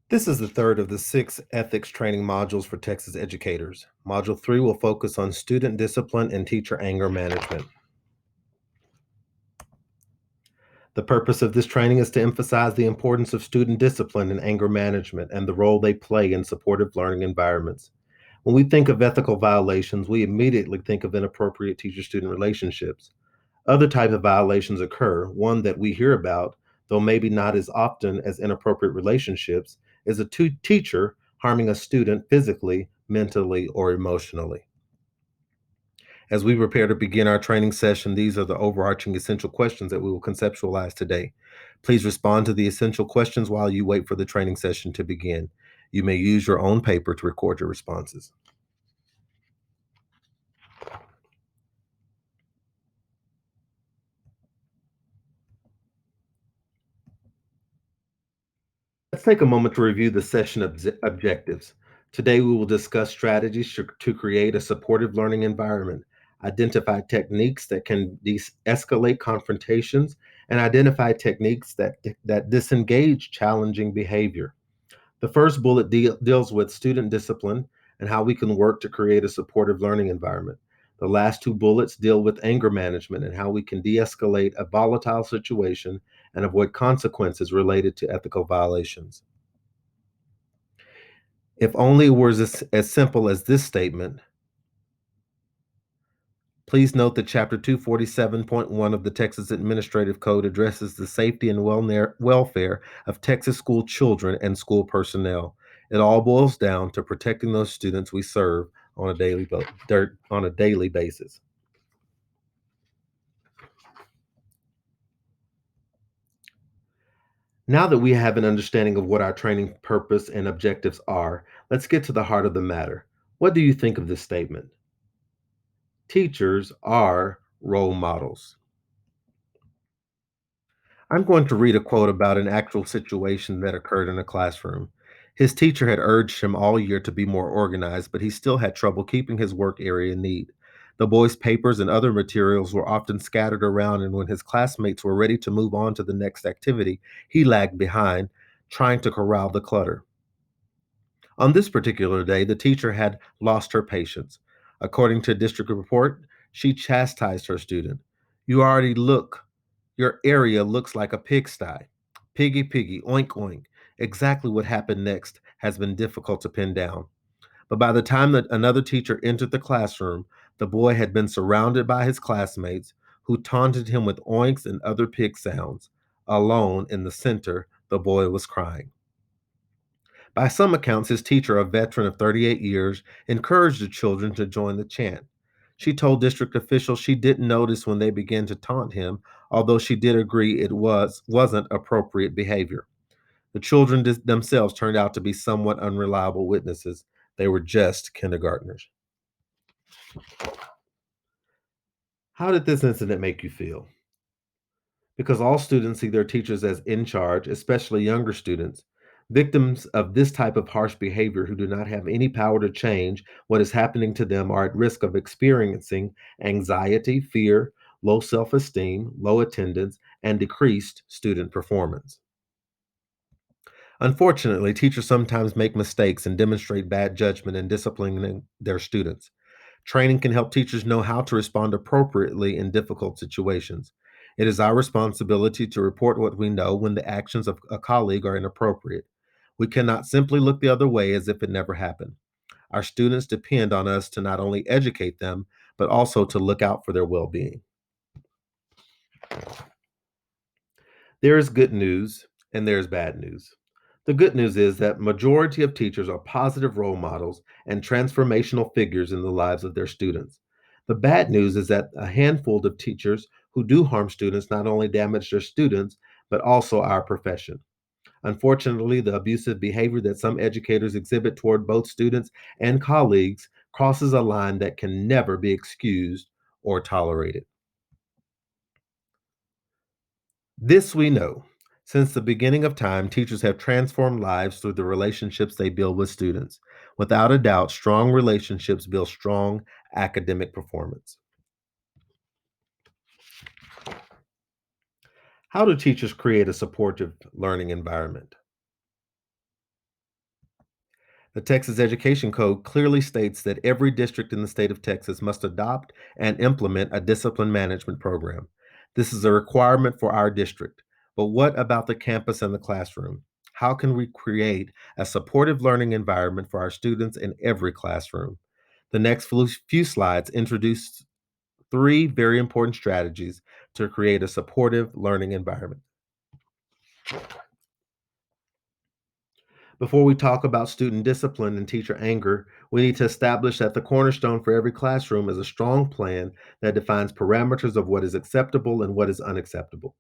This is the third of the six ethics training modules for Texas educators. Module 3 will focus on student discipline and teacher anger management. The purpose of this training is to emphasize the importance of student discipline and anger management and the role they play in supportive learning environments. When we think of ethical violations, we immediately think of inappropriate teacher-student relationships. Other type of violations occur. One that we hear about, though maybe not as often as inappropriate relationships, is a teacher harming a student physically, mentally, or emotionally. As we prepare to begin our training session, these are the overarching essential questions that we will conceptualize today. Please respond to the essential questions while you wait for the training session to begin. You may use your own paper to record your responses. Let's take a moment to review the session objectives. Today, we will discuss strategies to create a supportive learning environment, identify techniques that can escalate confrontations, and identify techniques that disengage challenging behavior. The first bullet deals with student discipline and how we can work to create a supportive learning environment. The last two bullets deal with anger management and how we can de escalate a volatile situation and avoid consequences related to ethical violations. If only it was as simple as this statement, please note that Chapter 247.1 of the Texas Administrative Code addresses the safety and welfare of Texas school children and school personnel. It all boils down to protecting those students we serve on a daily basis. Now that we have an understanding of what our training purpose and objectives are, let's get to the heart of the matter. What do you think of this statement? Teachers are role models. I'm going to read a quote about an actual situation that occurred in a classroom. His teacher had urged him all year to be more organized, but he still had trouble keeping his work area neat. The boy's papers and other materials were often scattered around, and when his classmates were ready to move on to the next activity, he lagged behind, trying to corral the clutter. On this particular day, the teacher had lost her patience. According to a district report, she chastised her student. You already look, your area looks like a pigsty. Piggy, piggy, oink, oink. Exactly what happened next has been difficult to pin down. But by the time that another teacher entered the classroom, the boy had been surrounded by his classmates who taunted him with oinks and other pig sounds. Alone in the center, the boy was crying. By some accounts, his teacher, a veteran of 38 years, encouraged the children to join the chant. She told district officials she didn't notice when they began to taunt him, although she did agree it wasn't appropriate behavior. The children themselves turned out to be somewhat unreliable witnesses. They were just kindergartners. How did this incident make you feel? Because all students see their teachers as in charge, especially younger students. Victims of this type of harsh behavior who do not have any power to change what is happening to them are at risk of experiencing anxiety, fear, low self esteem, low attendance, and decreased student performance. Unfortunately, teachers sometimes make mistakes and demonstrate bad judgment in disciplining their students. Training can help teachers know how to respond appropriately in difficult situations. It is our responsibility to report what we know when the actions of a colleague are inappropriate. We cannot simply look the other way as if it never happened. Our students depend on us to not only educate them, but also to look out for their well being. There is good news and there's bad news. The good news is that majority of teachers are positive role models and transformational figures in the lives of their students. The bad news is that a handful of teachers who do harm students not only damage their students, but also our profession. Unfortunately, the abusive behavior that some educators exhibit toward both students and colleagues crosses a line that can never be excused or tolerated. This we know. Since the beginning of time, teachers have transformed lives through the relationships they build with students. Without a doubt, strong relationships build strong academic performance. How do teachers create a supportive learning environment? The Texas Education Code clearly states that every district in the state of Texas must adopt and implement a discipline management program. This is a requirement for our district. But what about the campus and the classroom? How can we create a supportive learning environment for our students in every classroom? The next few slides introduce three very important strategies to create a supportive learning environment. Before we talk about student discipline and teacher anger, we need to establish that the cornerstone for every classroom is a strong plan that defines parameters of what is acceptable and what is unacceptable.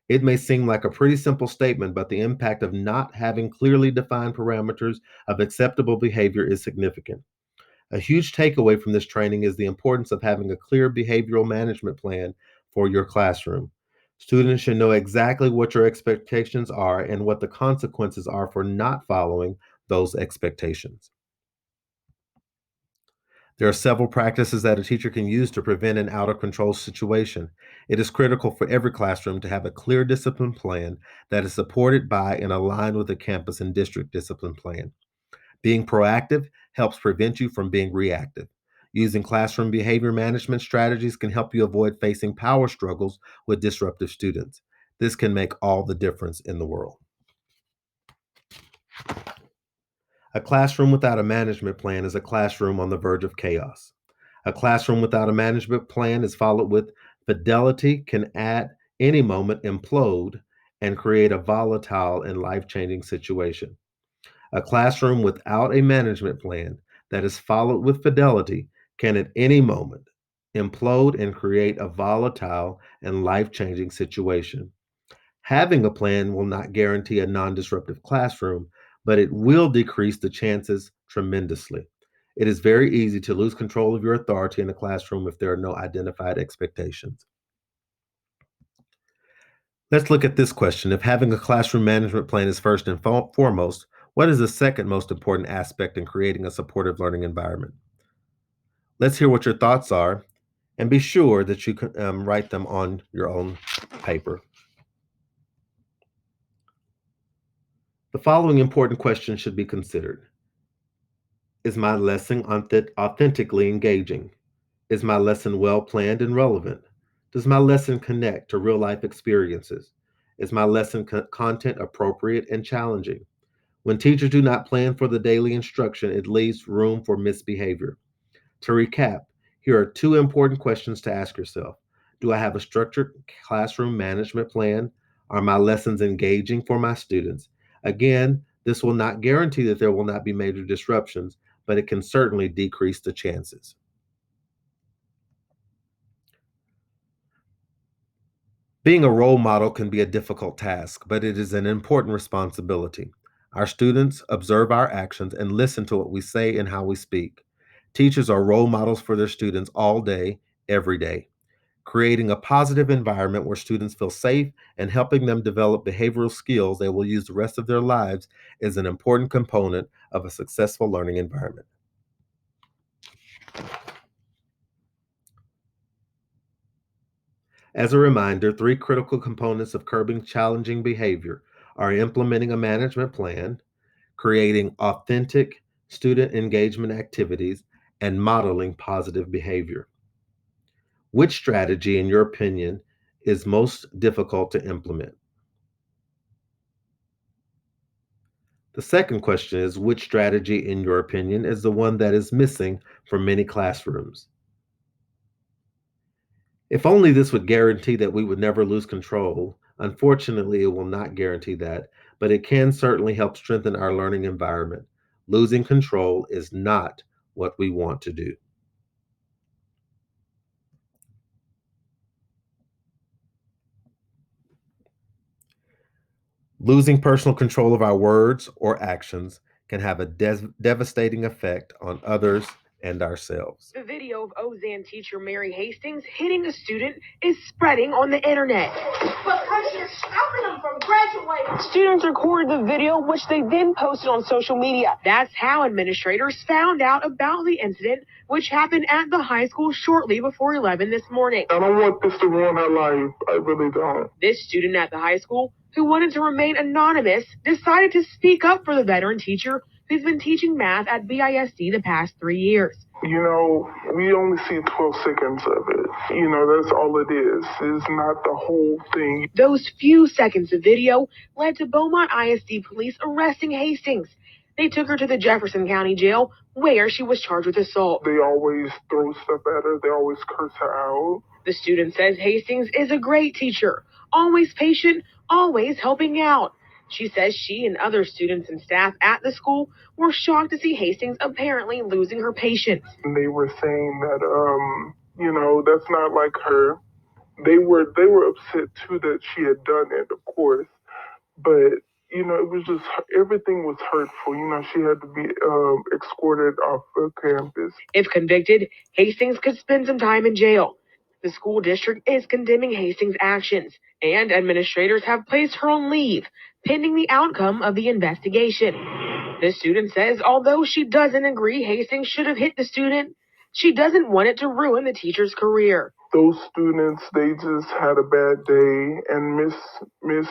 It may seem like a pretty simple statement, but the impact of not having clearly defined parameters of acceptable behavior is significant. A huge takeaway from this training is the importance of having a clear behavioral management plan for your classroom. Students should know exactly what your expectations are and what the consequences are for not following those expectations. There are several practices that a teacher can use to prevent an out of control situation. It is critical for every classroom to have a clear discipline plan that is supported by and aligned with the campus and district discipline plan. Being proactive helps prevent you from being reactive. Using classroom behavior management strategies can help you avoid facing power struggles with disruptive students. This can make all the difference in the world. A classroom without a management plan is a classroom on the verge of chaos. A classroom without a management plan is followed with fidelity, can at any moment implode and create a volatile and life changing situation. A classroom without a management plan that is followed with fidelity can at any moment implode and create a volatile and life changing situation. Having a plan will not guarantee a non disruptive classroom, but it will decrease the chances tremendously. It is very easy to lose control of your authority in a classroom if there are no identified expectations. Let's look at this question. If having a classroom management plan is first and foremost, what is the second most important aspect in creating a supportive learning environment? Let's hear what your thoughts are and be sure that you can write them on your own paper. The following important questions should be considered. Is my lesson authentically engaging? Is my lesson well planned and relevant? Does my lesson connect to real life experiences? Is my lesson content appropriate and challenging? When teachers do not plan for the daily instruction, it leaves room for misbehavior. To recap, here are two important questions to ask yourself. Do I have a structured classroom management plan? Are my lessons engaging for my students? Again, this will not guarantee that there will not be major disruptions, but it can certainly decrease the chances. Being a role model can be a difficult task, but it is an important responsibility. Our students observe our actions and listen to what we say and how we speak. Teachers are role models for their students all day, every day. Creating a positive environment where students feel safe and helping them develop behavioral skills they will use the rest of their lives is an important component of a successful learning environment. As a reminder, three critical components of curbing challenging behavior are implementing a management plan, creating authentic student engagement activities, and modeling positive behavior. Which strategy, in your opinion, is most difficult to implement? The second question is, which strategy, in your opinion, is the one that is missing from many classrooms? If only this would guarantee that we would never lose control. Unfortunately, it will not guarantee that, but it can certainly help strengthen our learning environment. Losing control is not what we want to do. Losing personal control of our words or actions can have a devastating effect on others and ourselves. The video of Ozan teacher Mary Hastings hitting a student is spreading on the internet. But precious, stopping them from graduating. Students recorded the video, which they then posted on social media. That's how administrators found out about the incident, which happened at the high school shortly before 11 this morning. I don't want this to ruin her life. I really don't. This student at the high school, who wanted to remain anonymous, decided to speak up for the veteran teacher who's been teaching math at BISD the past 3 years. We only see 12 seconds of it. That's all it is. It's not the whole thing. Those few seconds of video led to Beaumont ISD police arresting Hastings. They took her to the Jefferson County Jail, where she was charged with assault. They always throw stuff at her. They always curse her out. The student says Hastings is a great teacher, always patient, always helping out. She says she and other students and staff at the school were shocked to see Hastings apparently losing her patience. And they were saying that, that's not like her. They were upset too that she had done it, of course, but it was just everything was hurtful. She had to be escorted off the campus. If convicted, Hastings could spend some time in jail. The school district is condemning Hastings' actions, and administrators have placed her on leave, pending the outcome of the investigation. The student says although she doesn't agree Hastings should have hit the student, she doesn't want it to ruin the teacher's career. Those students, they just had a bad day, and Miss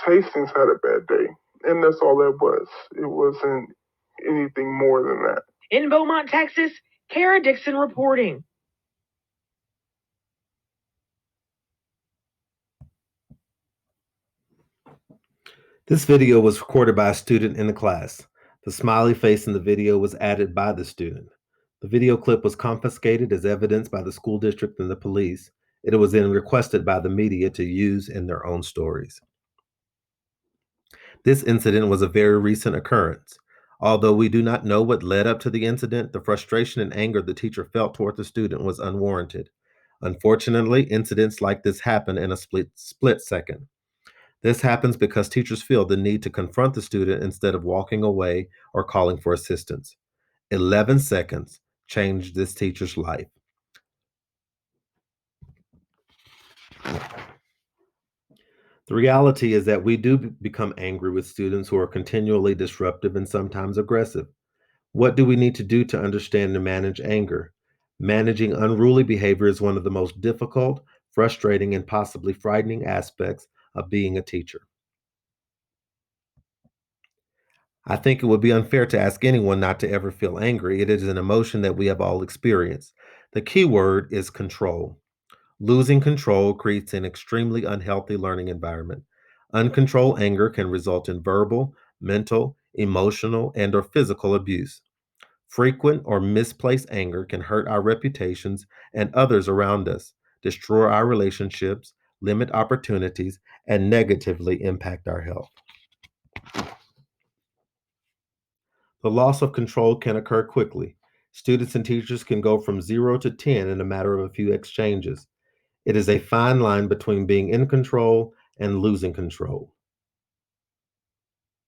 Hastings had a bad day. And that's all that was. It wasn't anything more than that. In Beaumont, Texas, Kara Dixon reporting. This video was recorded by a student in the class. The smiley face in the video was added by the student. The video clip was confiscated as evidence by the school district and the police. It was then requested by the media to use in their own stories. This incident was a very recent occurrence. Although we do not know what led up to the incident, the frustration and anger the teacher felt toward the student was unwarranted. Unfortunately, incidents like this happen in a split second. This happens because teachers feel the need to confront the student instead of walking away or calling for assistance. 11 seconds changed this teacher's life. The reality is that we do become angry with students who are continually disruptive and sometimes aggressive. What do we need to do to understand and manage anger? Managing unruly behavior is one of the most difficult, frustrating, and possibly frightening aspects of being a teacher. I think it would be unfair to ask anyone not to ever feel angry. It is an emotion that we have all experienced. The key word is control. Losing control creates an extremely unhealthy learning environment. Uncontrolled anger can result in verbal, mental, emotional, and/or physical abuse. Frequent or misplaced anger can hurt our reputations and others around us, destroy our relationships, limit opportunities, and negatively impact our health. The loss of control can occur quickly. Students and teachers can go from 0 to 10 in a matter of a few exchanges. It is a fine line between being in control and losing control.